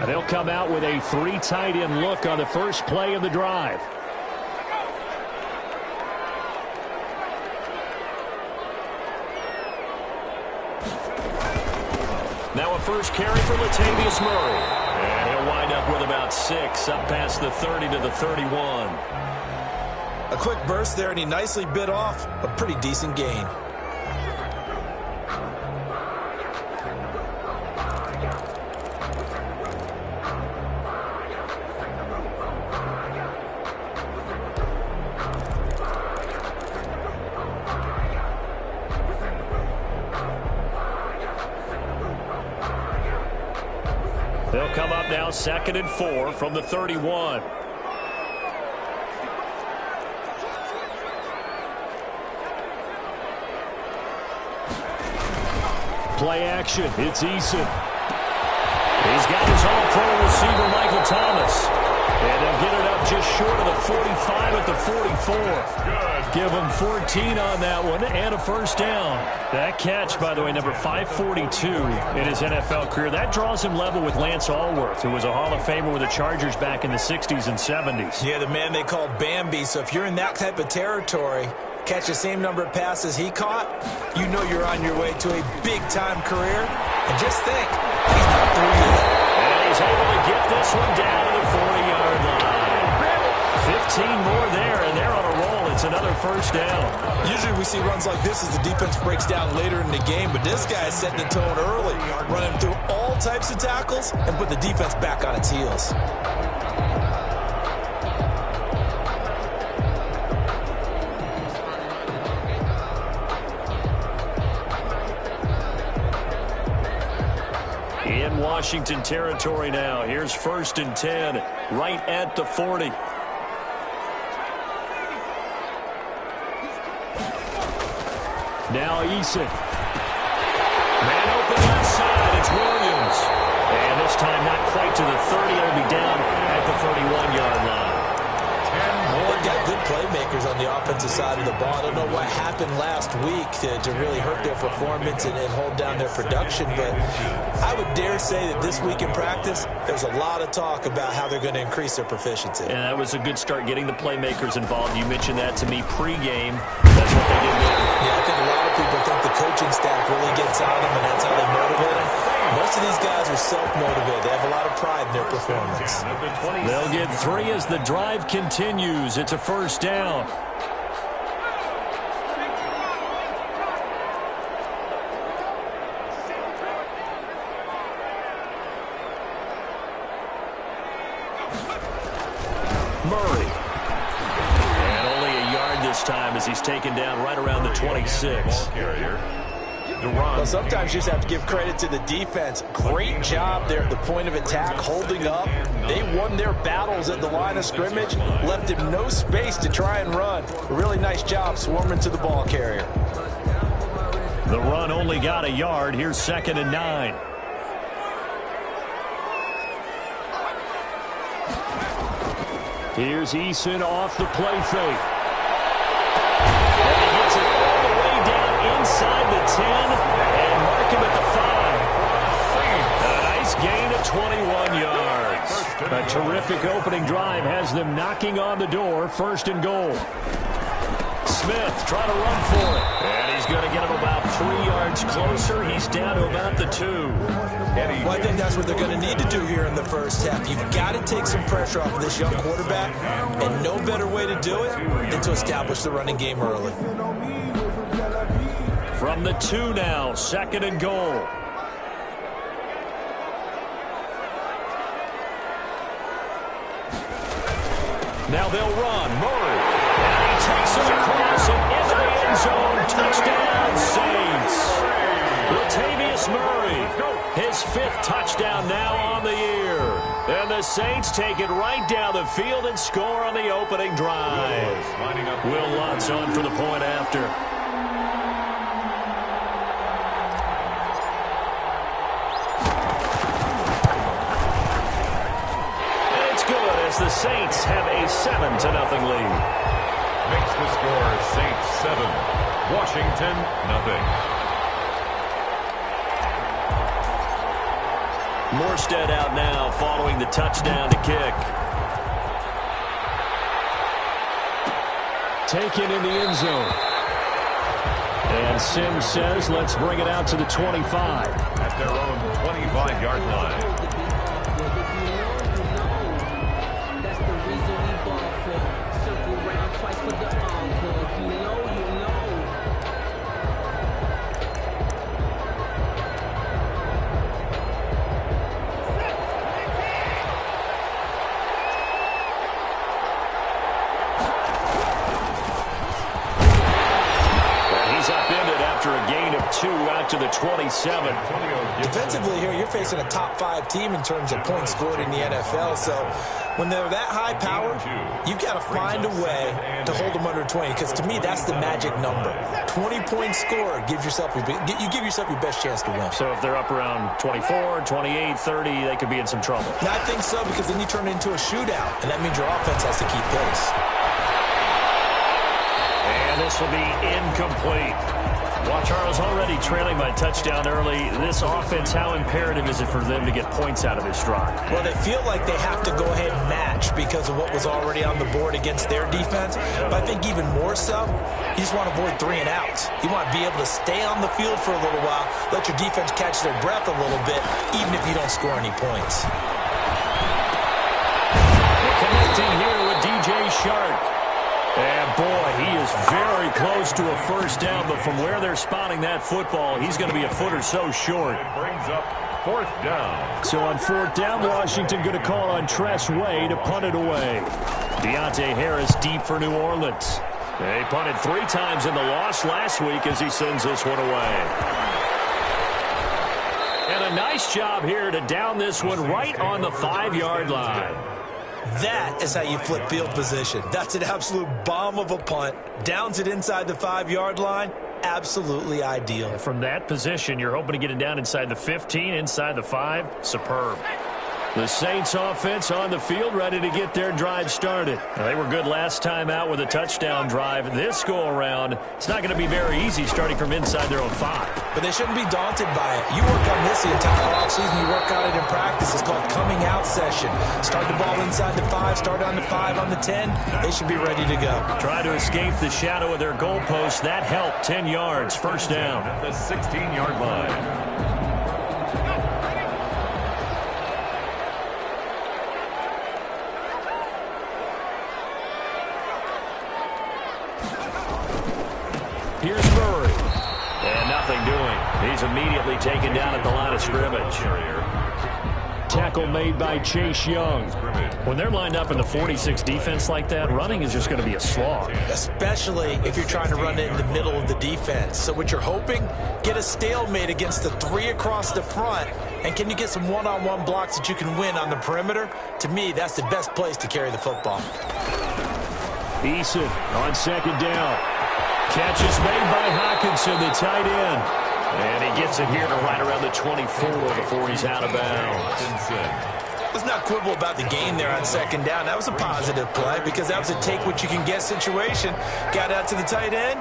They'll come out with a 3 tight end look on the first play of the drive. Now a first carry for Latavius Murray. And he'll wind up with about 6 up past the 30 to the 31. A quick burst there, and he nicely bit off a pretty decent gain. They'll come up now 2nd and 4 from the 31. Play action. It's Eason. He's got his all-pro receiver, Michael Thomas. And they'll get it up just short of the 45 at the 44. Good. Give him 14 on that one and a first down. That catch, by the way, number 542 in his NFL career. That draws him level with Lance Allworth, who was a Hall of Famer with the Chargers back in the 60s and 70s. Yeah, the man they called Bambi. So if you're in that type of territory, catch the same number of passes he caught, you know you're on your way to a big-time career. And just think, he's not through yet. And he's able to get this one down to the 40-yard line. 15 more there, and they're on a roll. It's another first down. Usually we see runs like this as the defense breaks down later in the game, but this guy is setting the tone early, running through all types of tackles and put the defense back on its heels. In Washington territory now. Here's 1st and 10, right at the 40. Now Eason. Man open outside. It's Williams. And this time not quite to the 30. It'll be down at the 31-yard line. They've got good playmakers on the offensive side of the ball. I don't know what happened last week to really hurt their performance and hold down their production, but I would dare say that this week in practice, there's a lot of talk about how they're going to increase their proficiency. And that was a good start, getting the playmakers involved. You mentioned that to me pregame. That's what they did there. Yeah, I think a lot of people think the coaching staff really gets on them, and that's how they motivate them. Most of these guys are self-motivated. They have a lot of pride in their performance. They'll get 3 as the drive continues. It's a first down. Murray. And only a yard this time as he's taken down right around the 26. Well, sometimes you just have to give credit to the defense. Great job there at the point of attack, holding up. They won their battles at the line of scrimmage, left him no space to try and run. A really nice job swarming to the ball carrier. The run only got a yard. Here's 2nd and 9. Here's Eason off the play fake. And he gets it all the way down inside the 10 and mark him at the 5. A nice gain of 21 yards. A terrific opening drive has them knocking on the door. 1st and goal. Smith trying to run for it. And he's going to get him about 3 yards closer. He's down to about the 2. Well, I think that's what they're going to need to do here in the first half. You've got to take some pressure off of this young quarterback, and no better way to do it than to establish the running game early. From the 2 now, 2nd and goal. Now they'll run. Murray. And he takes it across and into the end zone. Touchdown, Saints. Latavius Murray, his 5th touchdown now on the year. And the Saints take it right down the field and score on the opening drive. Will Lutz on for the point after. And it's good as the Saints have a 7-0 lead. Makes the score Saints 7, Washington 0. Morstead out now following the touchdown to kick. Taken in the end zone. And Sims says, let's bring it out to the 25. At their own 25-yard line. That's the reason we ball for. Circle round twice for the encore. If you know, you know. After a gain of 2 out to the 27. Defensively here, you're facing a top 5 team in terms of points scored in the NFL. So when they're that high powered, you've got to find a way to hold them under 20. Because to me, that's the magic number. 20-point score gives yourself you give yourself your best chance to win. So if they're up around 24, 28, 30, they could be in some trouble. I think so, because then you turn it into a shootout, and that means your offense has to keep pace. And this will be incomplete. Well, Charles, already trailing by touchdown early. This offense, how imperative is it for them to get points out of this drive? Well, they feel like they have to go ahead and match because of what was already on the board against their defense. But I think even more so, you just want to avoid 3 and outs. You want to be able to stay on the field for a little while, let your defense catch their breath a little bit, even if you don't score any points. Connecting here with DJ Shark. And, boy, he is very close to a first down, but from where they're spotting that football, he's going to be a foot or so short. It brings up 4th down. So on 4th down, Washington going to call on Tress Way to punt it away. Deontay Harris deep for New Orleans. They punted 3 times in the loss last week as he sends this one away. And a nice job here to down this one right on the 5-yard line. That is how you flip field position. That's an absolute bomb of a punt. Downs it inside the 5-yard line. Absolutely ideal. From that position, you're hoping to get it down inside the 15, inside the 5. Superb. The Saints offense on the field, ready to get their drive started. Now, they were good last time out with a touchdown drive. This go-around, it's not going to be very easy starting from inside their own 5. But they shouldn't be daunted by it. You work on this the entire offseason. You work on it in practice. It's called coming out session. Start the ball inside the 5, start on the 5, on the 10. They should be ready to go. Try to escape the shadow of their goalpost. That helped. 10 yards, first down. At the 16-yard line. Here's Murray. And nothing doing. He's immediately taken down at the line of scrimmage. Tackle made by Chase Young. When they're lined up in the 46 defense like that, running is just going to be a slog. Especially if you're trying to run it in the middle of the defense. So what you're hoping, get a stalemate against the 3 across the front. And can you get some one-on-one blocks that you can win on the perimeter? To me, that's the best place to carry the football. Eason on 2nd down. Catch is made by Hawkinson, the tight end. And he gets it here to right around the 24 before he's out of bounds. Let's not quibble about the gain there on 2nd down. That was a positive play because that was a take-what-you-can-get situation. Got out to the tight end.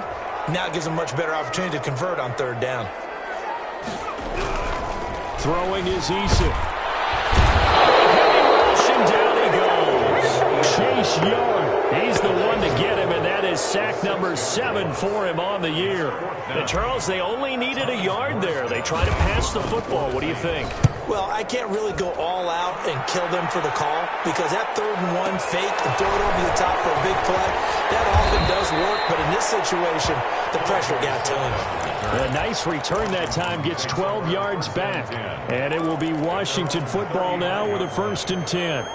Now it gives him a much better opportunity to convert on 3rd down. Throwing is Eason. And down he goes. Chase Young. He's the one to get him, and that is sack number 7 for him on the year. And, Charles, they only needed a yard there. They try to pass the football. What do you think? Well, I can't really go all out and kill them for the call because that 3rd and 1 fake and throw it over the top for a big play, that often does work. But in this situation, the pressure got to him. A nice return that time, gets 12 yards back. And it will be Washington football now with a 1st and 10.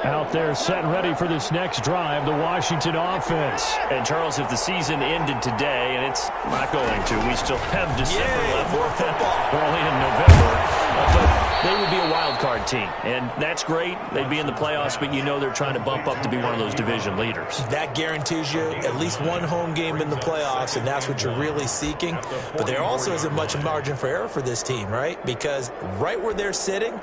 Out there set and ready for this next drive, the Washington offense. And, Charles, if the season ended today, and it's not going to, we still have December left. More football. We're only in November. But they would be a wild card team, and that's great. They'd be in the playoffs, but you know they're trying to bump up to be one of those division leaders. That guarantees you at least one home game in the playoffs, and that's what you're really seeking. But there also isn't much margin for error for this team, right? Because right where they're sitting,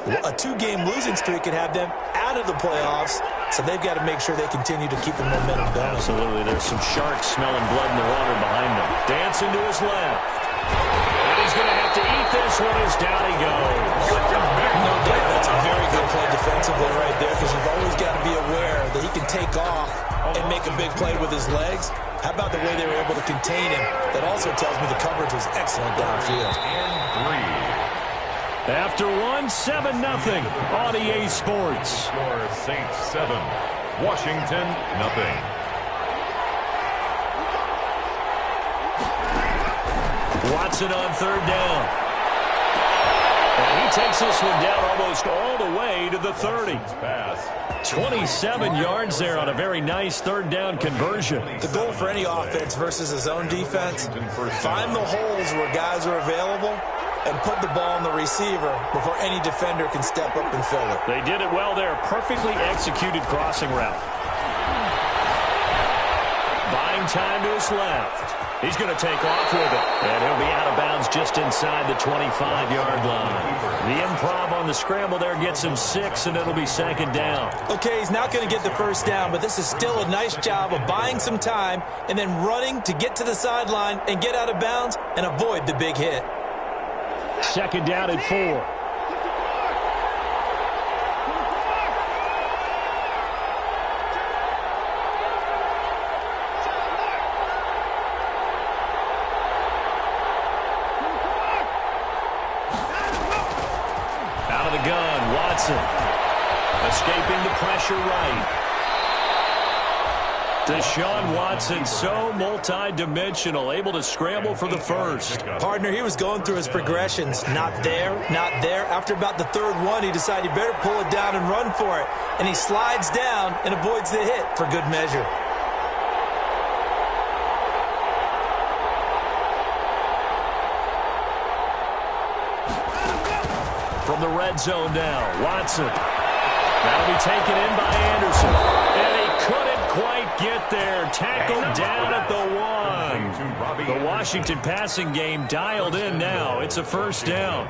A 2-game losing streak could have them out of the playoffs, so they've got to make sure they continue to keep the momentum going. Absolutely. There's some sharks smelling blood in the water behind them. Dancing to his left. And he's going to have to eat this one as down he goes. No doubt that's a very good play defensively right there, because you've always got to be aware that he can take off and make a big play with his legs. How about the way they were able to contain him? That also tells me the coverage was excellent downfield. After 7-0 on EA Sports. Score Saints 7, Washington 0. Watson on third down. And he takes this one down almost all the way to the 30. 27 yards there on a very nice third down conversion. The goal for any offense versus a zone defense, find the holes where guys are available and put the ball on the receiver before any defender can step up and fill it. They did it well there. Perfectly executed crossing route. Buying time to his left. He's going to take off with it. And he'll be out of bounds just inside the 25-yard line. The improv on the scramble there gets him 6, and it'll be second down. Okay, he's not going to get the first down, but this is still a nice job of buying some time and then running to get to the sideline and get out of bounds and avoid the big hit. Second down and 4. Out of the gun, Watson. Escaping the pressure right. Deshaun Watson, so multi-dimensional, able to scramble for the first. Partner, he was going through his progressions. Not there, not there. After about the third one, he decided he better pull it down and run for it. And he slides down and avoids the hit for good measure. From the red zone now, Watson. That'll be taken in by Anderson. And he couldn't quite get there. Tackled down at the 1. The Washington passing game dialed in now. It's a first down.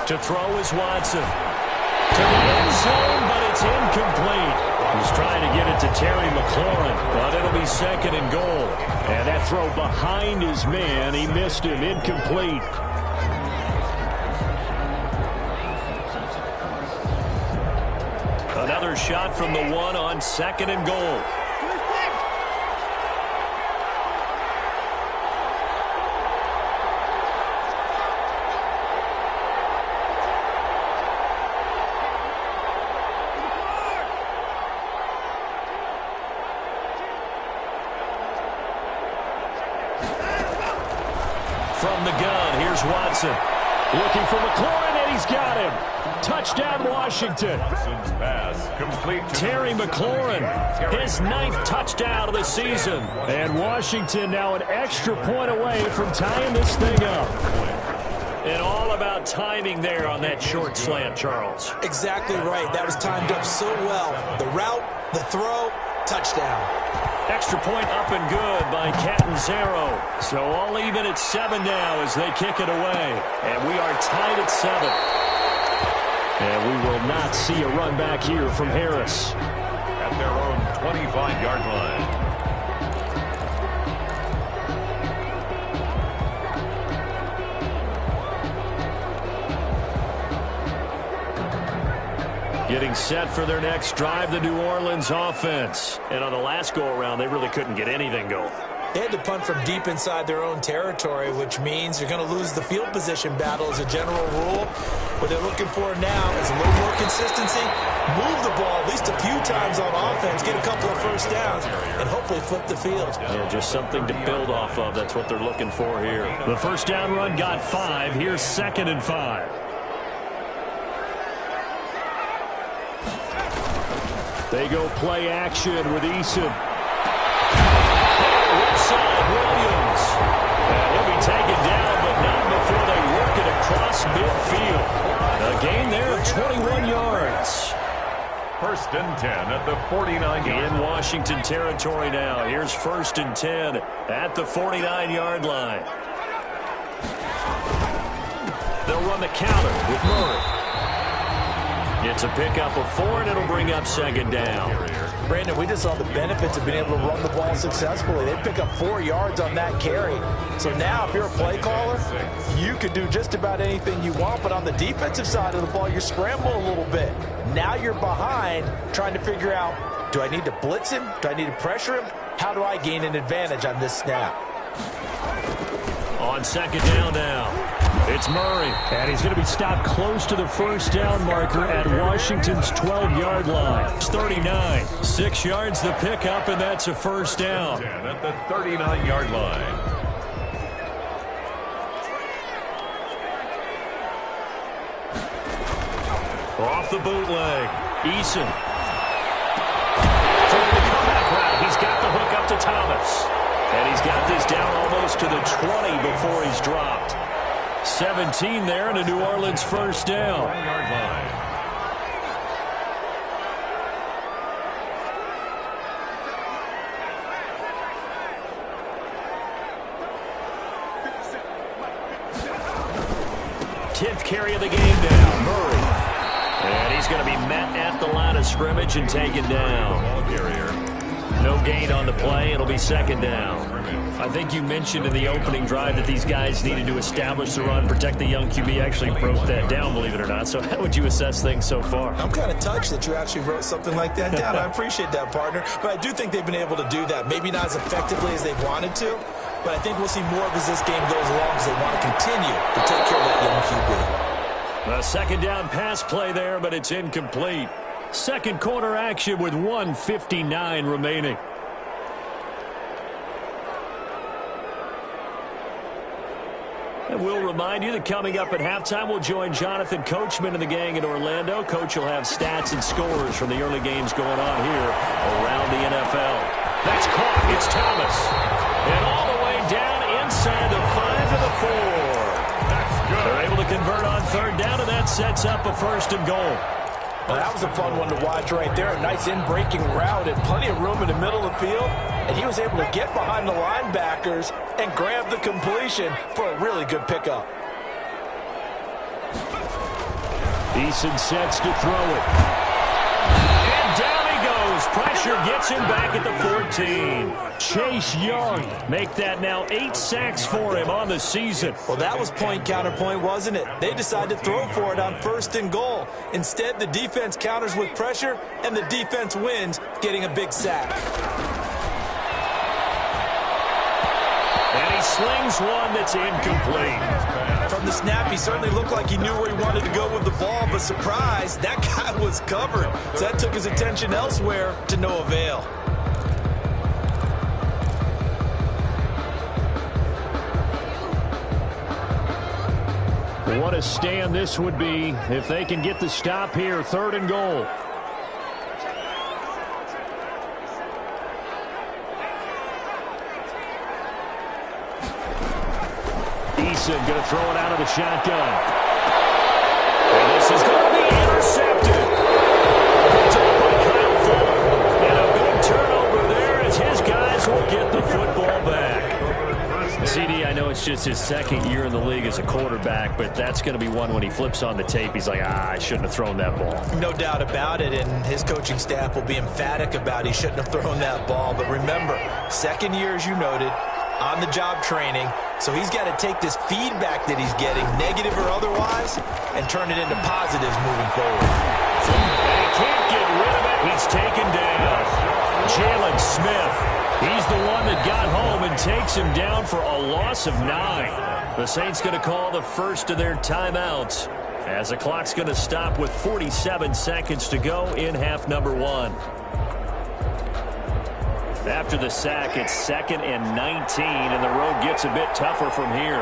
To throw is Watson. To the end zone, but it's incomplete. He's trying to get it to Terry McLaurin, but it'll be second and goal. And that throw behind his man, he missed him, incomplete. Another shot from the 1 on second and goal. From the gun, here's Watson. Looking for McLaurin, and he's got him. Touchdown, Washington. Terry McLaurin, his 9th touchdown of the season. And Washington now an extra point away from tying this thing up. And all about timing there on that short slant, Charles. Exactly right. That was timed up so well. The route, the throw, touchdown. Extra point up and good by Catanzaro. So all even at 7 now as they kick it away. And we are tied at 7. And we will not see a run back here from Harris. At their own 25-yard line. Getting set for their next drive, the New Orleans offense. And on the last go-around, they really couldn't get anything going. They had to punt from deep inside their own territory, which means you're going to lose the field position battle as a general rule. What they're looking for now is a little more consistency, move the ball at least a few times on offense, get a couple of first downs, and hopefully flip the field. Yeah, just something to build off of. That's what they're looking for here. The first down run got 5. Here's 2nd and 5. They go play action with Eason. Side Williams. And he'll be taken down, but not before they work it across midfield. A gain there of 21 yards. First and 10 at the 49-yard line. In Washington territory now. Here's first and 10 at the 49-yard line. They'll run the counter with Murray. It's a pickup of 4, and it'll bring up second down. Brandon, we just saw the benefits of being able to run the ball successfully. They pick up 4 yards on that carry. So now if you're a play caller, you could do just about anything you want, but on the defensive side of the ball, you're scrambling a little bit. Now you're behind trying to figure out, do I need to blitz him? Do I need to pressure him? How do I gain an advantage on this snap? On second down now. It's Murray, and he's going to be stopped close to the first down marker at Washington's 12-yard line. It's 39, 6 yards the pickup, and that's a first down. At the 39-yard line. Off the bootleg, Eason. Trying to come back route. He's got the hook up to Thomas. And he's got this down almost to the 20 before he's dropped. 17 there and a New Orleans first down. 1-yard line. Tenth carry of the game now, Murray. And he's going to be met at the line of scrimmage and taken down. Ball carrier. No gain on the play. It'll be second down. I think you mentioned in the opening drive that these guys needed to establish the run, protect the young QB. Actually broke that down, believe it or not. So how would you assess things so far? I'm kind of touched that you actually wrote something like that down. I appreciate that, partner. But I do think they've been able to do that. Maybe not as effectively as they wanted to, but I think we'll see more of as this game goes along because they want to continue to take care of that young QB. A second down pass play there, but it's incomplete. Second quarter action with 1:59 remaining. And we'll remind you that coming up at halftime, we'll join Jonathan Coachman and the gang in Orlando. Coach will have stats and scores from the early games going on here around the NFL. That's caught. It's Thomas. And all the way down inside the 5 to the 4. That's good. They're able to convert on third down, and that sets up a first and goal. Well, that was a fun one to watch right there. A nice in-breaking route and plenty of room in the middle of the field. And he was able to get behind the linebackers and grab the completion for a really good pickup. Eason sets to throw it. And down he goes. Pressure gets him back at the 14. Chase Young make that now 8 sacks for him on the season. Well, that was point counterpoint, wasn't it? They decided to throw for it on first and goal. Instead, the defense counters with pressure, and the defense wins, getting a big sack. And he slings one that's incomplete. From the snap, he certainly looked like he knew where he wanted to go with the ball, but surprise, that guy was covered. So that took his attention elsewhere to no avail. What a stand this would be if they can get the stop here. Third and goal. Eason going to throw it out of the shotgun. And this is going to be intercepted. Picked up by Kyle Fuller. And a big turnover there as his guys will get the football back. CD, I know it's just his second year in the league as a quarterback, but that's going to be one when he flips on the tape. He's like, I shouldn't have thrown that ball. No doubt about it, and his coaching staff will be emphatic about he shouldn't have thrown that ball. But remember, second year, as you noted, on-the-job training, so he's got to take this feedback that he's getting, negative or otherwise, and turn it into positives moving forward. And he can't get rid of it. He's taken down. Jalen Smith. He's the one that got home and takes him down for a loss of 9. The Saints going to call the first of their timeouts as the clock's going to stop with 47 seconds to go in half number 1. After the sack, it's 2nd and 19, and the road gets a bit tougher from here.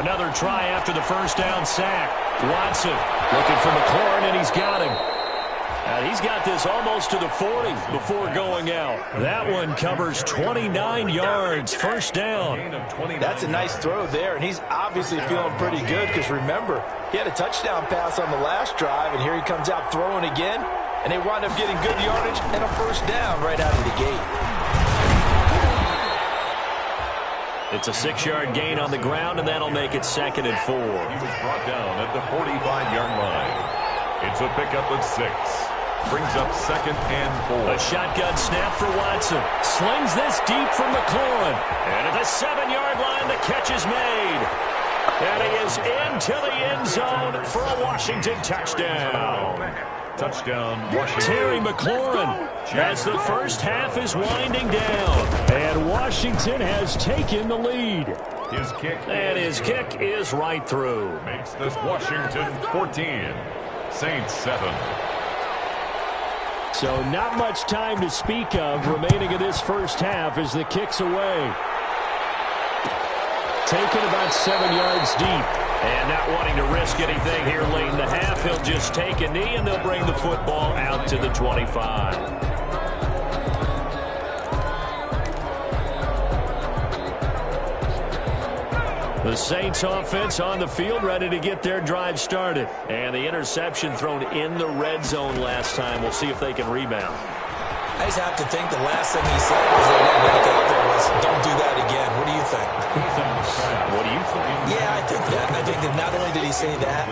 Another try after the first down sack. Watson looking for McLaurin, and he's got him. And he's got this almost to the 40 before going out. That one covers 29 yards, first down. That's a nice throw there, and he's obviously feeling pretty good because, remember, he had a touchdown pass on the last drive, and here he comes out throwing again, and they wind up getting good yardage and a first down right out of the gate. It's a 6-yard gain on the ground, and that'll make it 2nd and 4. He was brought down at the 45-yard line. It's a pickup of 6. Brings up 2nd and 4. A shotgun snap for Watson. Slings this deep for McLaurin. And at the 7-yard line, the catch is made. And he is into the end zone for a Washington touchdown. Touchdown, Washington. Terry McLaurin, as the first half is winding down. And Washington has taken the lead. His kick is right through. Makes this Washington 14. Saints 7. So not much time to speak of remaining in this first half as the kick's away. Taken about 7 yards deep. And not wanting to risk anything here late in the half, he'll just take a knee and they'll bring the football out to the 25. The Saints offense on the field ready to get their drive started. And the interception thrown in the red zone last time. We'll see if they can rebound. I just have to think the last thing he said as they went back out there was, don't do that again. What do you think? What do you think? Yeah, I think that. I think that not only did he say that,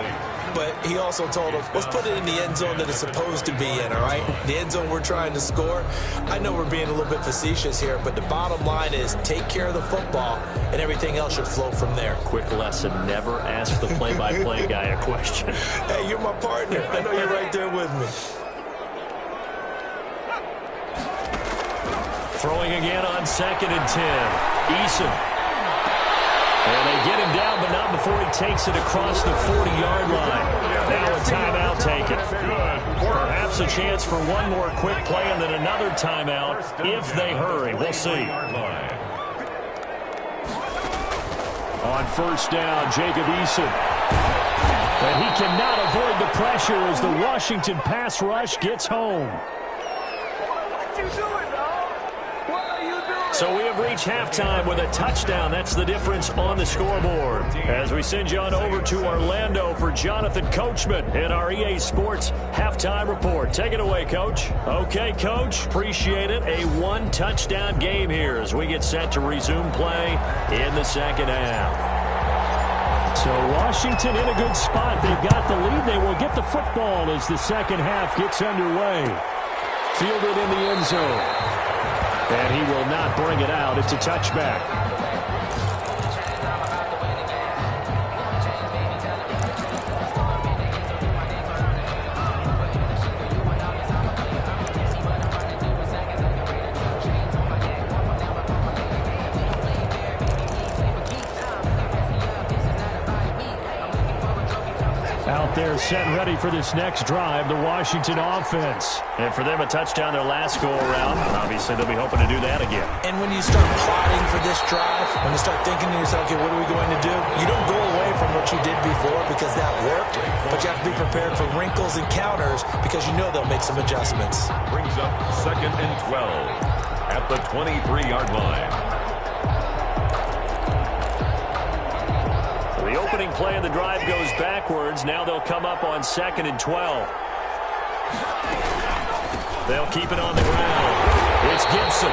but he also told him, let's put it in the end zone that it's supposed to be in, all right? The end zone we're trying to score. I know we're being a little bit facetious here, but the bottom line is take care of the football, and everything else should flow from there. Quick lesson, never ask the play-by-play guy a question. Hey, you're my partner. I know you're right there with me. Throwing again on 2nd and 10. Eason. And they get him down, but not before he takes it across the 40-yard line. Now a timeout taken. Perhaps a chance for one more quick play and then another timeout if they hurry. We'll see. On first down, Jacob Eason. And he cannot avoid the pressure as the Washington pass rush gets home. So we have reached halftime with a touchdown. That's the difference on the scoreboard. As we send you on over to Orlando for Jonathan Coachman in our EA Sports halftime report. Take it away, Coach. Okay, Coach. Appreciate it. A one-touchdown game here as we get set to resume play in the second half. So Washington in a good spot. They've got the lead. They will get the football as the second half gets underway. Fielded in the end zone. And he will not bring it out. It's a touchback. Out there set and ready for this next drive, the Washington offense. And for them, a touchdown their last go-around. Obviously, they'll be hoping to do that again. And when you start plotting for this drive, when you start thinking to yourself, okay, what are we going to do? You don't go away from what you did before because that worked, but you have to be prepared for wrinkles and counters because you know they'll make some adjustments. Brings up 2nd and 12 at the 23-yard line. The opening play of the drive goes backwards. Now they'll come up on 2nd and 12. They'll keep it on the ground. It's Gibson.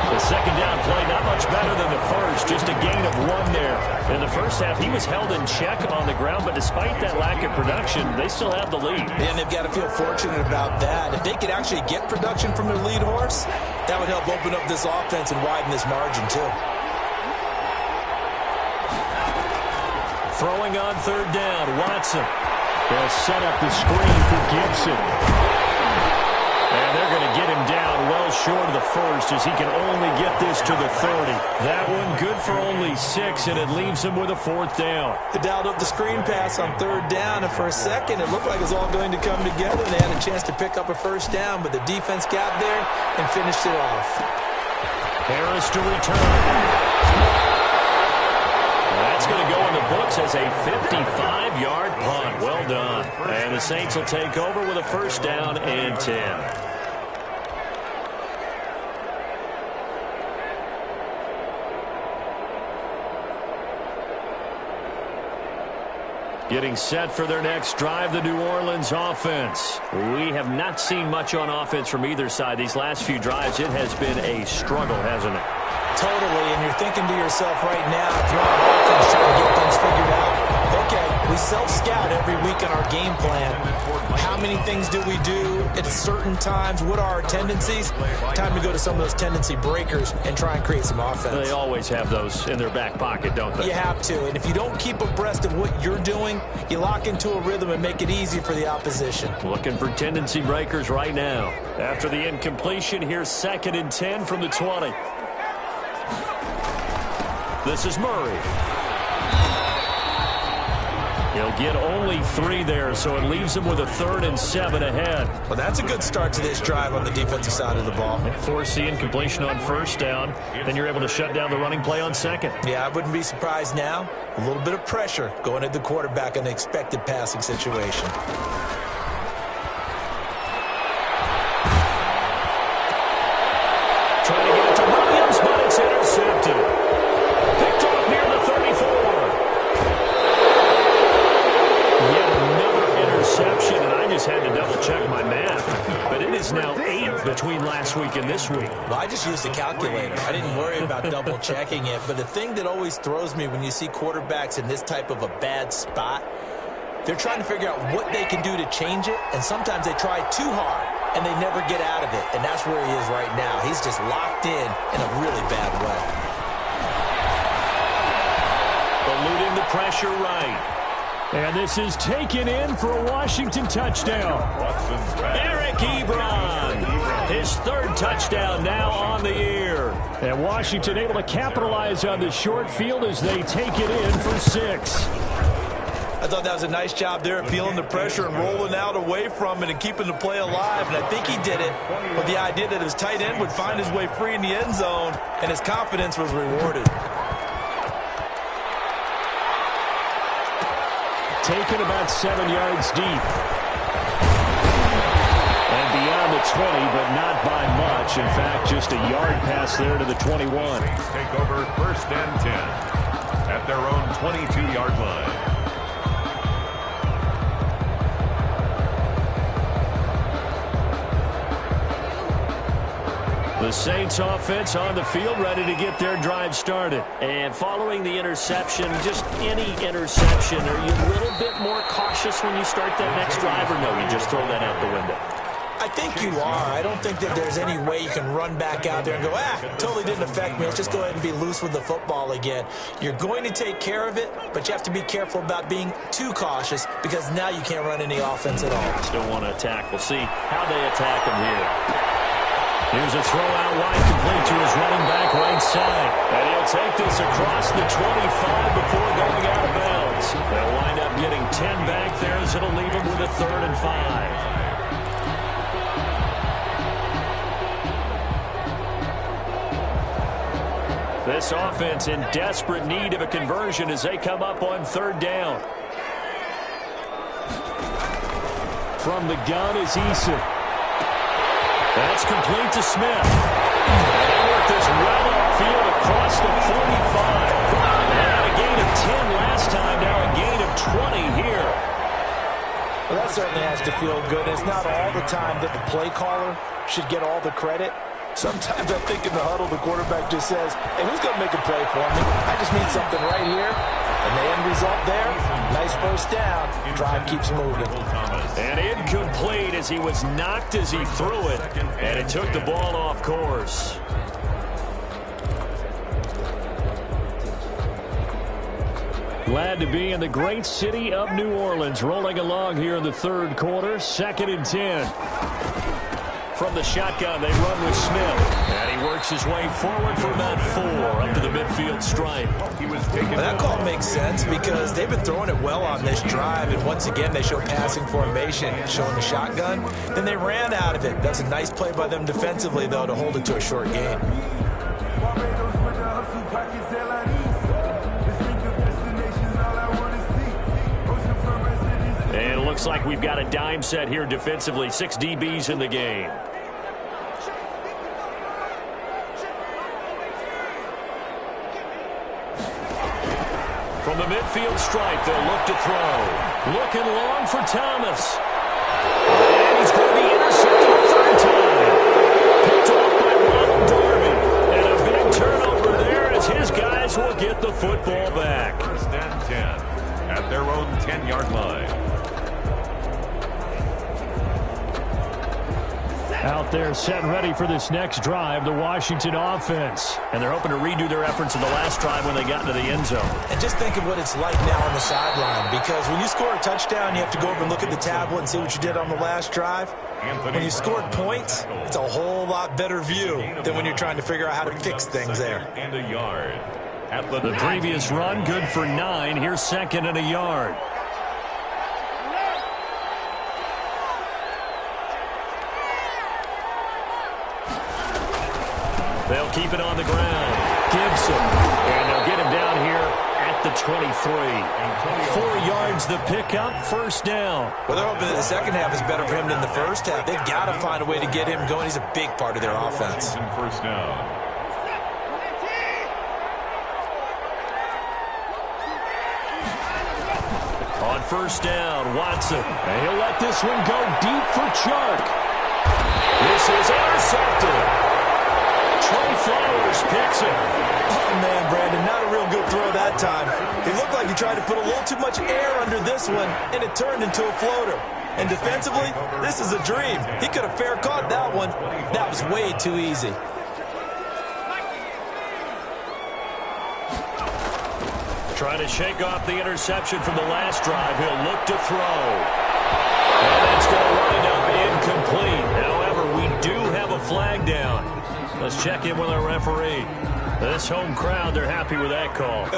The second down play not much better than the first. Just a gain of 1 there. In the first half, he was held in check on the ground, but despite that lack of production, they still have the lead. And they've got to feel fortunate about that. If they could actually get production from their lead horse, that would help open up this offense and widen this margin too. Throwing on 3rd down, Watson. They'll set up the screen for Gibson. And they're going to get him down well short of the first as he can only get this to the 30. That one good for only 6, and it leaves him with a 4th down. They dialed up the screen pass on 3rd down, and for a second it looked like it was all going to come together. They had a chance to pick up a first down, but the defense got there and finished it off. Harris to return. That's going to go in the books as a 55-yard punt. Well done. And the Saints will take over with a first down and 10. Getting set for their next drive, the New Orleans offense. We have not seen much on offense from either side. These last few drives, it has been a struggle, hasn't it? Totally, and you're thinking to yourself right now, if you're on offense trying to get things figured out, okay, we self-scout every week in our game plan. How many things do we do at certain times? What are our tendencies? Time to go to some of those tendency breakers and try and create some offense. They always have those in their back pocket, don't they? You have to, and if you don't keep abreast of what you're doing, you lock into a rhythm and make it easy for the opposition. Looking for tendency breakers right now. After the incompletion, here's 2nd and 10 from the 20. This is Murray. He'll get only 3 there, so it leaves him with a 3rd and 7 ahead. Well, that's a good start to this drive on the defensive side of the ball. Force the incompletion on first down, then you're able to shut down the running play on 2nd. Yeah, I wouldn't be surprised now. A little bit of pressure going at the quarterback in the expected passing situation. Trying to get it to Williams, but it's intercepted. Picked off near the 34. Yet another interception, and I just had to double-check my math. But it is now 8 between last week and this week. Well, I just used the calculator. I didn't worry about double-checking it. But the thing that always throws me when you see quarterbacks in this type of a bad spot, they're trying to figure out what they can do to change it, and sometimes they try too hard, and they never get out of it. And that's where he is right now. He's just locked in a really bad way. Eluding the pressure right. And this is taken in for a Washington touchdown. Eric Ebron, his 3rd touchdown now on the year. And Washington able to capitalize on the short field as they take it in for 6. I thought that was a nice job there at feeling the pressure and rolling out away from it and keeping the play alive. And I think he did it with the idea that his tight end would find his way free in the end zone, and his confidence was rewarded. Taken about 7 yards deep. And beyond the 20, but not by much. In fact, just a yard pass there to the 21. Take over 1st and 10 at their own 22-yard line. The Saints offense on the field, ready to get their drive started. And following the interception, just any interception, are you a little bit more cautious when you start that next drive, or no, you just throw that out the window? I think you are. I don't think that there's any way you can run back out there and go, totally didn't affect me. Let's just go ahead and be loose with the football again. You're going to take care of it, but you have to be careful about being too cautious because now you can't run any offense at all. Still want to attack. We'll see how they attack him here. Here's a throw out wide, complete to his running back right side. And he'll take this across the 25 before going out of bounds. They'll wind up getting 10 back there as it'll leave him with a 3rd and 5. This offense in desperate need of a conversion as they come up on 3rd down. From the gun is Eason. That's complete to Smith. And they work this well upfield across the 45. They had a gain of 10 last time, now a gain of 20 here. Well, that certainly has to feel good. It's not all the time that the play caller should get all the credit. Sometimes I think in the huddle, the quarterback just says, hey, who's going to make a play for me? I just need something right here. And the end result there, nice first down. Drive keeps moving. And incomplete as he was knocked as he threw it. And it took the ball off course. Glad to be in the great city of New Orleans. Rolling along here in the 3rd quarter. 2nd and 10. From the shotgun, they run with Smith. And he works his way forward for about 4 up to the midfield stripe. That call makes sense because they've been throwing it well on this drive. And once again, they show passing formation, showing the shotgun. Then they ran out of it. That's a nice play by them defensively, though, to hold it to a short gain. looks like we've got a dime set here defensively. 6 DBs in the game. From the midfield stripe, they'll look to throw. Looking long for Thomas. And he's going to be intercepted a third time. Picked off by Ronald Darby. And a big turnover there as his guys will get the football back. First and 10 at their own 10-yard line. Out there set and ready for this next drive, the Washington offense. And they're hoping to redo their efforts in the last drive when they got into the end zone. And just think of what it's like now on the sideline, because when you score a touchdown, you have to go over and look at the tablet and see what you did on the last drive. When you scored points, it's a whole lot better view than when you're trying to figure out how to fix things there. And a yard. At The previous run, good for 9. Here's 2nd and a yard. They'll keep it on the ground. Gibson. And they'll get him down here at the 23. 4 yards the pickup, first down. Well, they're hoping that the second half is better for him than the first half. They've got to find a way to get him going. He's a big part of their offense. First down. On first down, Watson. And he'll let this one go deep for Chark. This is intercepted. Trey Flowers picks it. Oh, man, Brandon, not a real good throw that time. He looked like he tried to put a little too much air under this one, and it turned into a floater. And defensively, this is a dream. He could have fair caught that one. That was way too easy. Trying to shake off the interception from the last drive. He'll look to throw. And it's going to wind up incomplete. However, we do have a flag down. Let's check in with our referee. This home crowd, they're happy with that call.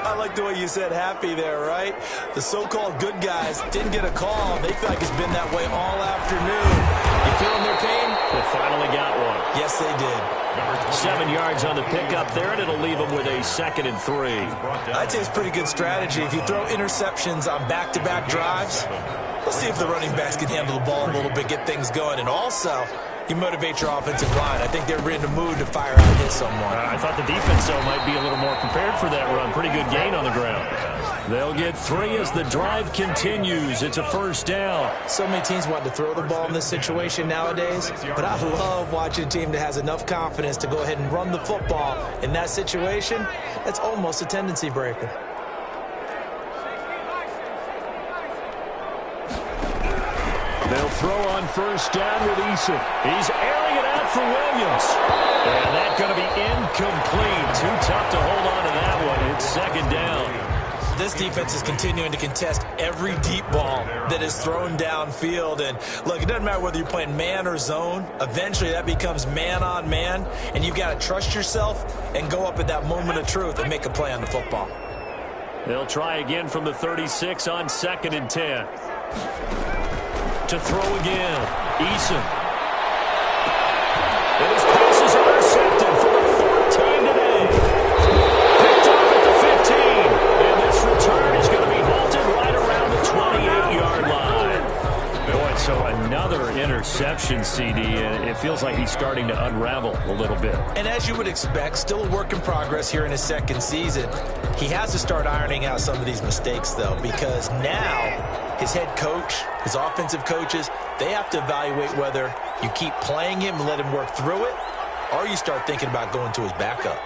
I like the way you said happy there, right? The so-called good guys didn't get a call. They feel like it's been that way all afternoon. You feeling their pain? They finally got one. Yes, they did. 7 yards on the pickup there, and it'll leave them with a 2nd and 3. I'd say it's pretty good strategy. If you throw interceptions on back-to-back drives, let's see if the running backs can handle the ball a little bit, get things going. And also, you motivate your offensive line. I think they're in the mood to fire out hit someone. I thought the defense, though, might be a little more prepared for that run. Pretty good gain on the ground. They'll get 3 as the drive continues. It's a first down. So many teams want to throw the ball in this situation nowadays, but I love watching a team that has enough confidence to go ahead and run the football. In that situation, that's almost a tendency breaker. They'll throw on first down with Eason. He's airing it out for Williams. And that's going to be incomplete. Too tough to hold on to that one. It's 2nd down. This defense is continuing to contest every deep ball that is thrown downfield. And look, it doesn't matter whether you're playing man or zone. Eventually that becomes man on man. And you've got to trust yourself and go up at that moment of truth and make a play on the football. They'll try again from the 36 on 2nd and 10. To throw again. Eason. And his pass is intercepted for the 14 today. Picked off at the 15. And this return is going to be halted right around the 28-yard line. Boy, so another interception, CD, and it feels like he's starting to unravel a little bit. And as you would expect, still a work in progress here in his 2nd season. He has to start ironing out some of these mistakes, though, because now his head coach, his offensive coaches, they have to evaluate whether you keep playing him and let him work through it, or you start thinking about going to his backup.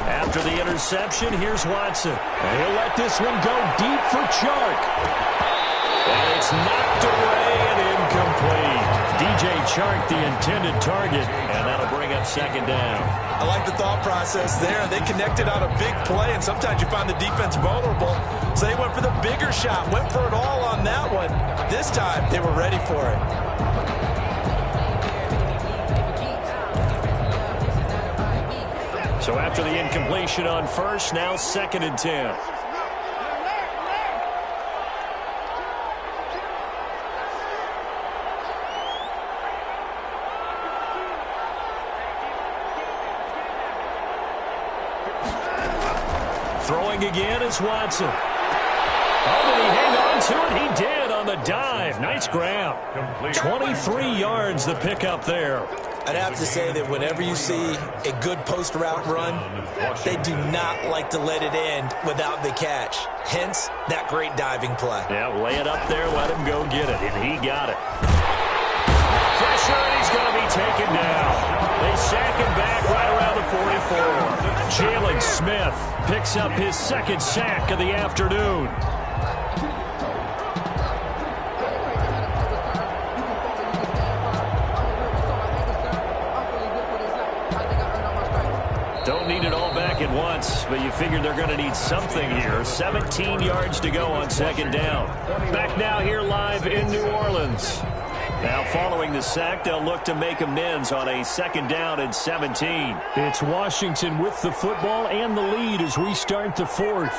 After the interception, here's Watson. And he'll let this one go deep for Chark. And it's knocked away and incomplete. DJ Chark, the intended target, and that'll bring up 2nd down. I like the thought process there. They connected on a big play, and sometimes you find the defense vulnerable. So they went for the bigger shot, went for it all on that one. This time, they were ready for it. So after the incompletion on first, now 2nd and 10. Throwing again is Watson. Oh, did he hang on to it? He did on the dive. Nice grab. 23 yards the pickup there. I'd have to say that whenever you see a good post route run, they do not like to let it end without the catch. Hence, that great diving play. Yeah, lay it up there, let him go get it, and he got it. Pressure, and he's going to be taken down. They sack him back right around the 44. Jalen Smith picks up his second sack of the afternoon. Don't need it all back at once, but you figure they're going to need something here. 17 yards to go on second down. Back now here live in New Orleans. Now following the sack, they'll look to make amends on a second down and 17. It's Washington with the football and the lead as we start the fourth.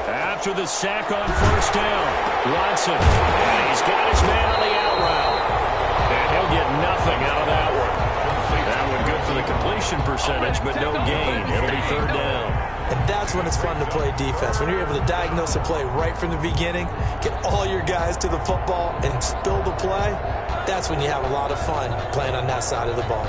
After the sack on first down, Watson, and he's got his man on the out route. And he'll get nothing out of that one. That one good for the completion percentage, but no gain. It'll be third down. And that's when it's fun to play defense. When you're able to diagnose a play right from the beginning, get all your guys to the football, and spill the play, that's when you have a lot of fun playing on that side of the ball.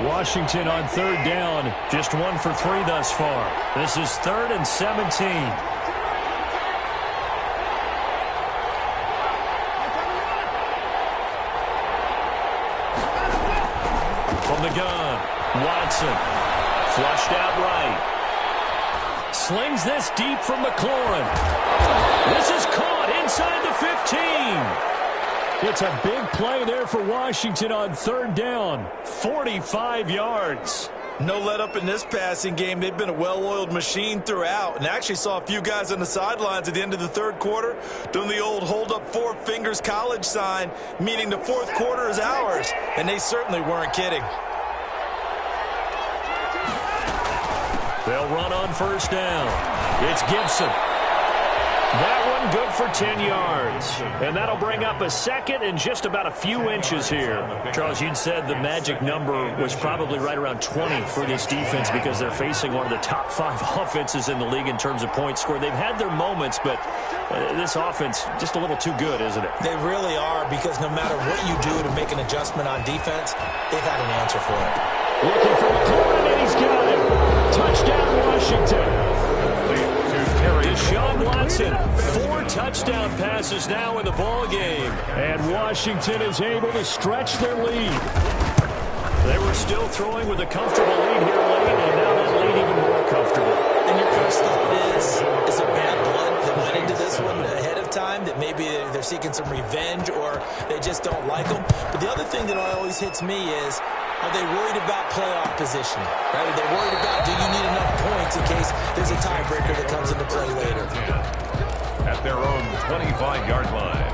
Washington on third down, just 1 for 3 thus far. This is 3rd and 17. From the gun, Watson, flushed out right. Slings this deep from McLaurin. This is caught inside the 15. It's a big play there for Washington on third down. 45 yards. No let up in this passing game. They've been a well-oiled machine throughout. And actually saw a few guys on the sidelines at the end of the third quarter doing the old hold up 4 fingers college sign, meaning the fourth quarter is ours. And they certainly weren't kidding. They'll run on first down. It's Gibson. That one good for 10 yards. And that'll bring up a second and just about a few inches here. Charles, you'd said the magic number was probably right around 20 for this defense because they're facing one of the top 5 offenses in the league in terms of points scored. They've had their moments, but this offense just a little too good, isn't it? They really are, because no matter what you do to make an adjustment on defense, they've had an answer for it. Looking for McLaurin, and he's got him. Touchdown, Washington. Deshaun Watson, 4 touchdown passes now in the ball game. And Washington is able to stretch their lead. They were still throwing with a comfortable lead here late, and now that lead even more comfortable. And your first thought is there bad blood that went into this one ahead of time, that maybe they're seeking some revenge or they just don't like them? But the other thing that always hits me is, are they worried about playoff positioning? Right? Are they worried about, do you need enough points in case there's a tiebreaker that comes into play later? At their own 25-yard line.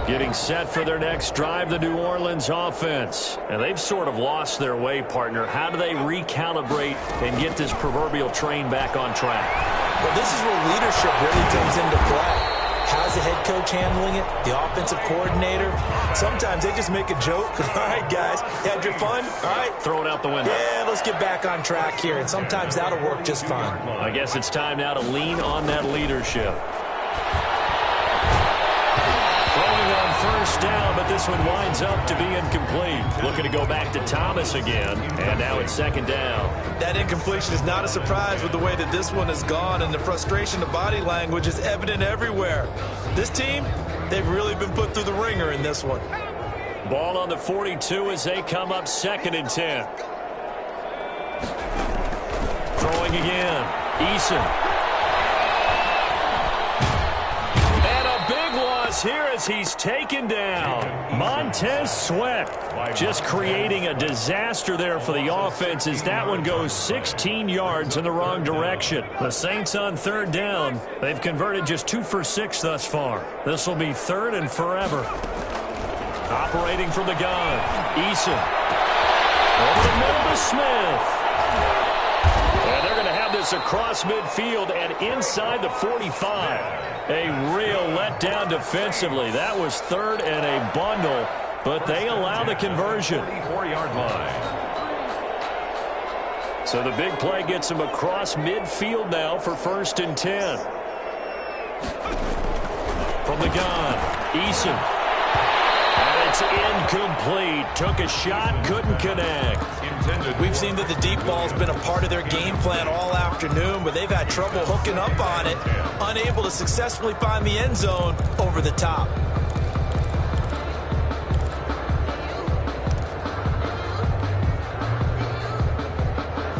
Getting set for their next drive, the New Orleans offense. And they've sort of lost their way, partner. How do they recalibrate and get this proverbial train back on track? Well, this is where leadership really comes into play. How's the head coach handling it? The offensive coordinator? Sometimes they just make a joke. All right, guys, had your fun? All right. Throw it out the window. Yeah, let's get back on track here. And sometimes that'll work just fine. I guess it's time now to lean on that leadership. Throwing on first down, but this one winds up to be incomplete. Looking to go back to Thomas again, and now it's second down. That incompletion is not a surprise with the way that this one has gone, and the frustration, the body language is evident everywhere. This team, they've really been put through the ringer in this one. Ball on the 42 as they come up 2nd and 10. Throwing again. Eason. is here as he's taken down. Montez Sweat just creating a disaster there for the offense as that one goes 16 yards in the wrong direction. The Saints on third down. They've converted just 2 for 6 thus far. This will be third and forever. Operating from the gun, Eason. Over the middle to Smith. And they're going to have this across midfield and inside the 45. A real letdown defensively. That was third and a bundle, but they allow the conversion. 4-yard line. So the big play gets them across midfield now for 1st and 10. From the gun, Eason. And it's incomplete. Took a shot, couldn't connect. We've seen that the deep ball's been a part of their game plan all afternoon, but they've had trouble hooking up on it, unable to successfully find the end zone over the top.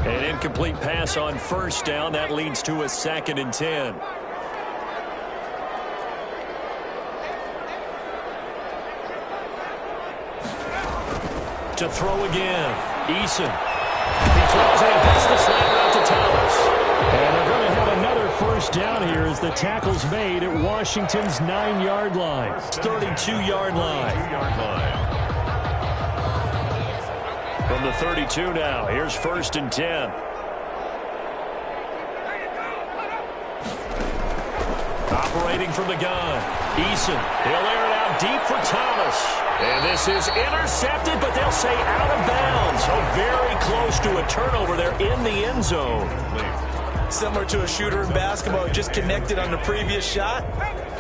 An incomplete pass on 1st down. That leads to a 2nd and 10. To throw again. Eason. He throws and gets the snap out to Thomas. And they're going to have another 1st down here as the tackle's made at Washington's 9-yard line. 32-yard line. From the 32 now. Here's 1st and 10. Operating from the gun. Eason. He'll air it out deep for Thomas. And this is intercepted, but they'll say out of bounds. So very close to a turnover there in the end zone. Similar to a shooter in basketball who just connected on the previous shot.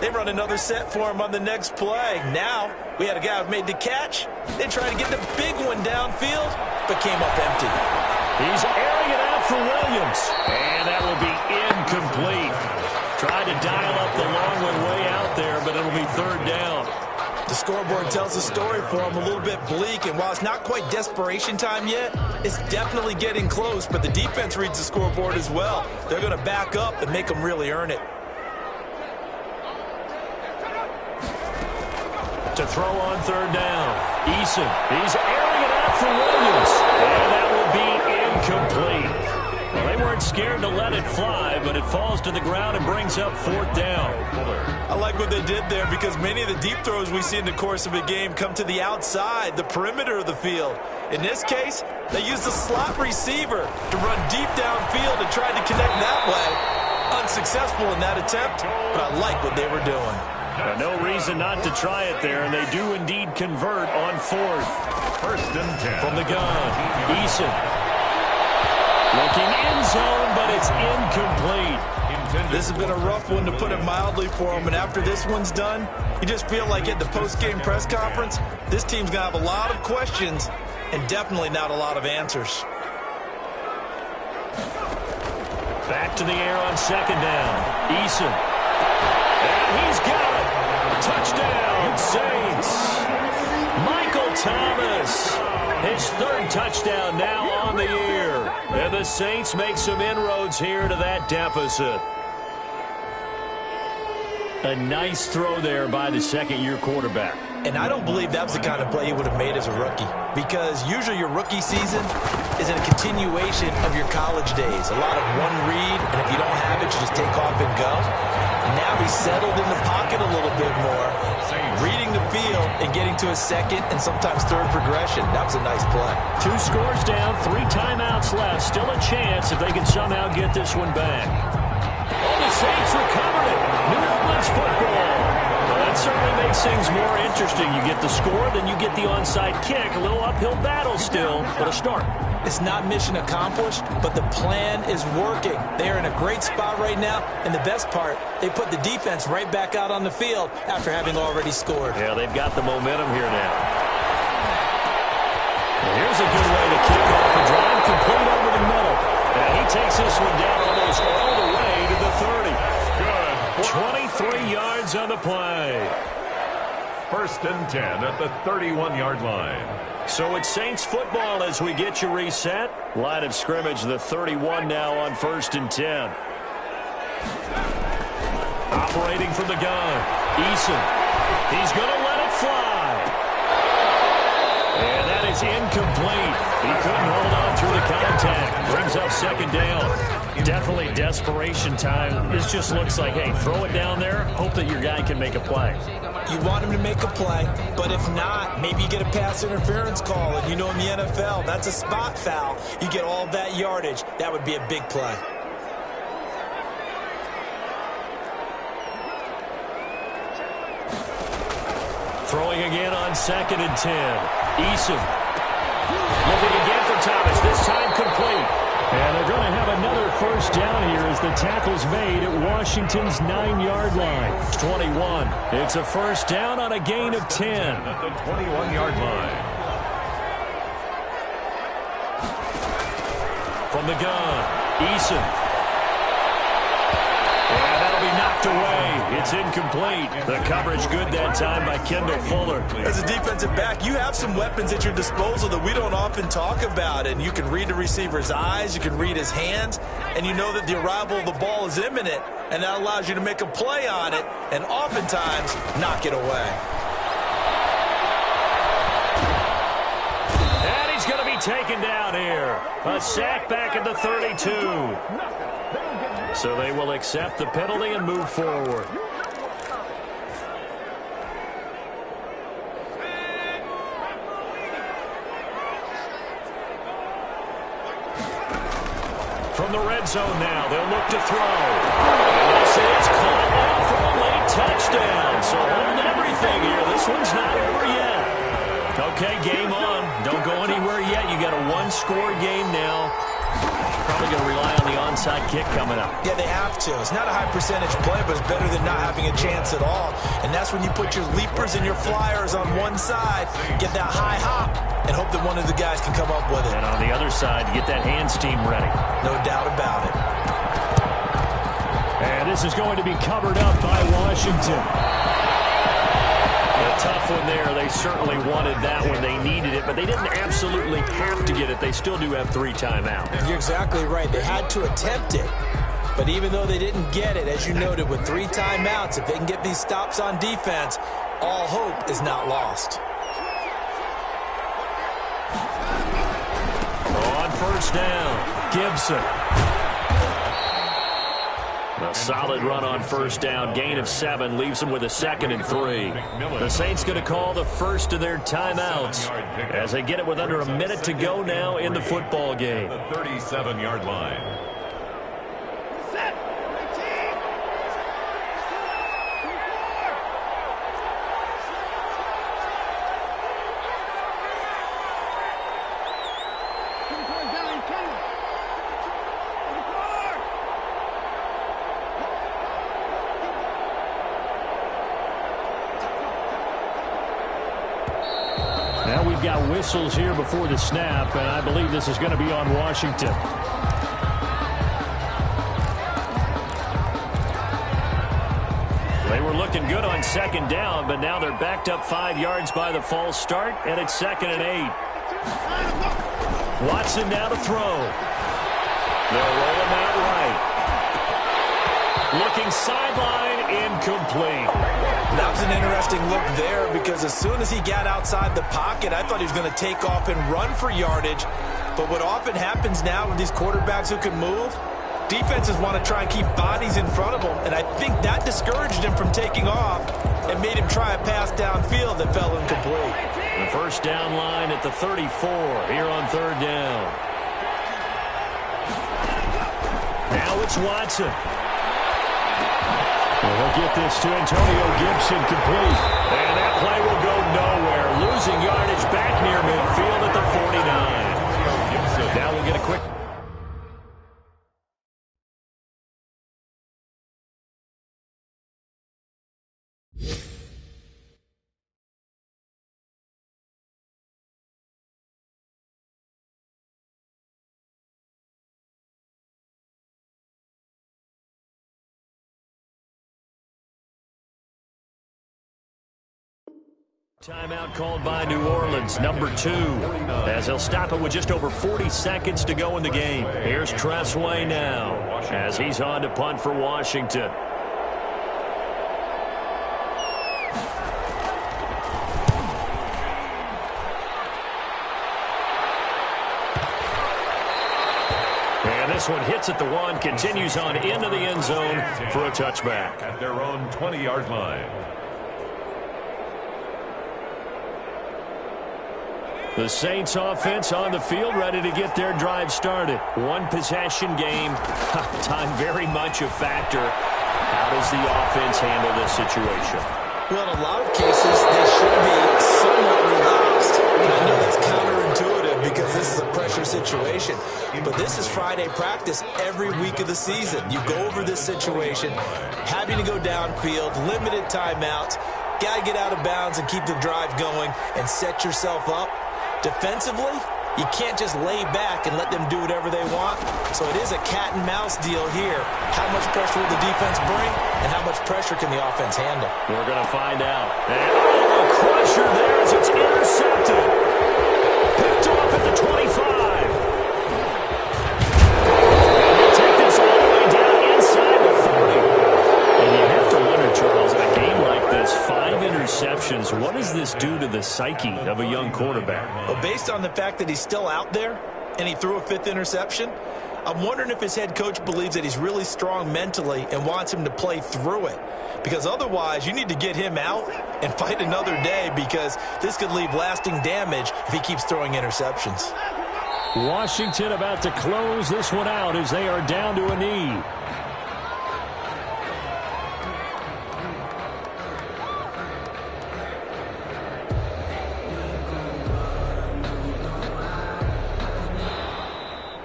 They run another set for him on the next play. Now, we had a guy who made the catch. They tried to get the big one downfield, but came up empty. He's airing it out for Williams. And that will be incomplete. Tried to dial up the long one way out there, but it'll be 3rd down. The scoreboard tells the story for them a little bit bleak, and while it's not quite desperation time yet, it's definitely getting close, but the defense reads the scoreboard as well. They're going to back up and make them really earn it. To throw on 3rd down, Eason. He's airing it out for Williams, and that will be incomplete. Well, they weren't scared to let it fly, but it falls to the ground and brings up 4th down. I like what they did there because many of the deep throws we see in the course of a game come to the outside, the perimeter of the field. In this case, they used a slot receiver to run deep downfield and tried to connect that way. Unsuccessful in that attempt, but I like what they were doing. No reason not to try it there, and they do indeed convert on 4th. 1st and 10. From the gun, Eason. Looking in zone, but it's incomplete. This has been a rough one, to put it mildly, for them. And after this one's done, you just feel like at the post-game press conference, this team's going to have a lot of questions and definitely not a lot of answers. Back to the air on 2nd down. Eason. And he's got it. Touchdown, Saints. Michael Thomas. His 3rd touchdown now on the year. And the Saints make some inroads here to that deficit. A nice throw there by the 2nd-year quarterback. And I don't believe that was the kind of play he would have made as a rookie, because usually your rookie season is a continuation of your college days. A lot of one read, and if you don't have it, you just take off and go. Now he's settled in the pocket a little bit more, reading the field and getting to a 2nd and sometimes 3rd progression. That was a nice play. 2 scores down, 3 timeouts left. Still a chance if they can somehow get this one back. Oh, the Saints recovered it. New Orleans football. Well, that certainly makes things more interesting. You get the score, then you get the onside kick. A little uphill battle still, but a start. It's not mission accomplished, but the plan is working. They are in a great spot right now, and the best part, they put the defense right back out on the field after having already scored. Yeah, they've got the momentum here now. And here's a good way to kick off a drive, complete over the middle. And he takes this one down almost all the way to the 30. Good. 23 yards on the play. 1st and 10 at the 31-yard line. So it's Saints football as we get you reset. Line of scrimmage, the 31 now on 1st and 10. Operating from the gun, Eason. He's going to let it fly. And that is incomplete. He couldn't hold on through the contact. Brings up second down. Definitely desperation time. This just looks like, hey, throw it down there, hope that your guy can make a play. You want him to make a play, but if not, maybe you get a pass interference call. And you know in the NFL, that's a spot foul. You get all that yardage. That would be a big play. Throwing again on 2nd and 10. Eason looking again for Thomas, this time complete. And they're going to have another first down here as the tackle's made at Washington's 9-yard line. 21. It's a first down on a gain of 10. At the 21-yard line. From the gun, Eason. And that'll be knocked away. It's incomplete. The coverage good that time by Kendall Fuller. As a defensive back, you have some weapons at your disposal that we don't often talk about. And you can read the receiver's eyes, you can read his hands, and you know that the arrival of the ball is imminent, and that allows you to make a play on it and oftentimes knock it away. And he's going to be taken down here. A sack back at the 32. So they will accept the penalty and move forward. From the red zone now, they'll look to throw. And this is caught out for a late touchdown. So hold everything here. This one's not over yet. Okay, game on. Don't go anywhere yet. You got a one-score game now. Probably going to rely on the onside kick coming up. Yeah, they have to. It's not a high percentage play, but it's better than not having a chance at all. And that's when you put your leapers and your flyers on one side, get that high hop, and hope that one of the guys can come up with it. And on the other side, get that hands team ready. No doubt about it. And this is going to be covered up by Washington. A tough one there. They certainly wanted that one. They needed it, but they didn't absolutely have to get it. They still do have 3 timeouts. You're exactly right. They had to attempt it. But even though they didn't get it, as you noted, with 3 timeouts, if they can get these stops on defense, all hope is not lost. On first down, Gibson. A solid run on first down. Gain of 7 leaves them with a 2nd and 3. The Saints going to call the first of their timeouts as they get it with under a minute to go now in the football game. The 37-yard line. Now we've got whistles here before the snap, and I believe this is going to be on Washington. They were looking good on 2nd down, but now they're backed up 5 yards by the false start, and it's 2nd and 8. Watson now to throw. They'll roll him out right. Looking sideline, incomplete. That was an interesting look there because as soon as he got outside the pocket, I thought he was going to take off and run for yardage. But what often happens now with these quarterbacks who can move, defenses want to try and keep bodies in front of them. And I think that discouraged him from taking off and made him try a pass downfield that fell incomplete. The first down line at the 34 here on 3rd down. Now it's Watson. We'll get this to Antonio Gibson complete. And that play will go nowhere. Losing yardage back near midfield at the 49. Now we'll get a quick... Timeout called by New Orleans, number 2, as they'll stop it with just over 40 seconds to go in the game. Here's Tressway now, as he's on to punt for Washington. one hits at the 1, continues on into the end zone for a touchback. At their own 20-yard line. The Saints offense on the field, ready to get their drive started. One possession game. Time very much a factor. How does the offense handle this situation? Well, in a lot of cases, they should be somewhat relaxed. And I know that's counterintuitive because this is a pressure situation. But this is Friday practice every week of the season. You go over this situation, having to go downfield, limited timeouts, got to get out of bounds and keep the drive going and set yourself up. Defensively, you can't just lay back and let them do whatever they want. So it is a cat and mouse deal here. How much pressure will the defense bring, and how much pressure can the offense handle? We're going to find out. And a crusher there as it's intercepted. Picked off at the 25. Take this all the way down inside the 40. And you have to wonder, Charles, in a game like this, 5 interceptions, what does this do to the psyche of a young quarterback? Well, based on the fact that he's still out there and he threw a 5th interception, I'm wondering if his head coach believes that he's really strong mentally and wants him to play through it. Because otherwise, you need to get him out and fight another day, because this could leave lasting damage if he keeps throwing interceptions. Washington about to close this one out as they are down to a knee.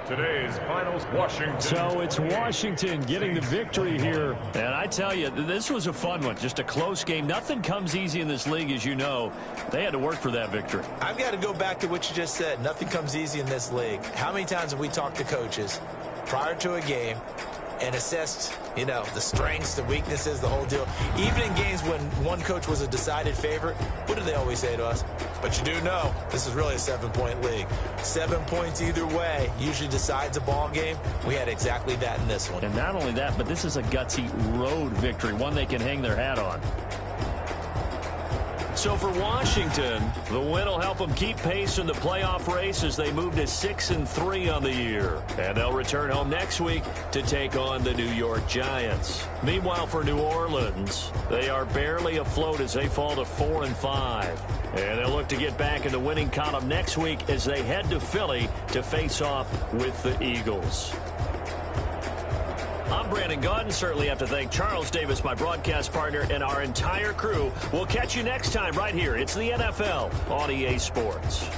Today's finals, Washington. So it's Washington getting the victory here. And I tell you, this was a fun one. Just a close game. Nothing comes easy in this league, as you know. They had to work for that victory. I've got to go back to what you just said. Nothing comes easy in this league. How many times have we talked to coaches prior to a game and assessed, the strengths, the weaknesses, the whole deal? Even in games when one coach was a decided favorite, what do they always say to us? But you do know, this is really a 7-point league. 7 points either way usually decides a ball game. We had exactly that in this one. And not only that, but this is a gutsy road victory, one they can hang their hat on. So for Washington, the win will help them keep pace in the playoff race as they move to 6-3 on the year. And they'll return home next week to take on the New York Giants. Meanwhile, for New Orleans, they are barely afloat as they fall to 4-5. And they'll look to get back in the winning column next week as they head to Philly to face off with the Eagles. I'm Brandon Gaudin. Certainly have to thank Charles Davis, my broadcast partner, and our entire crew. We'll catch you next time right here. It's the NFL on EA Sports.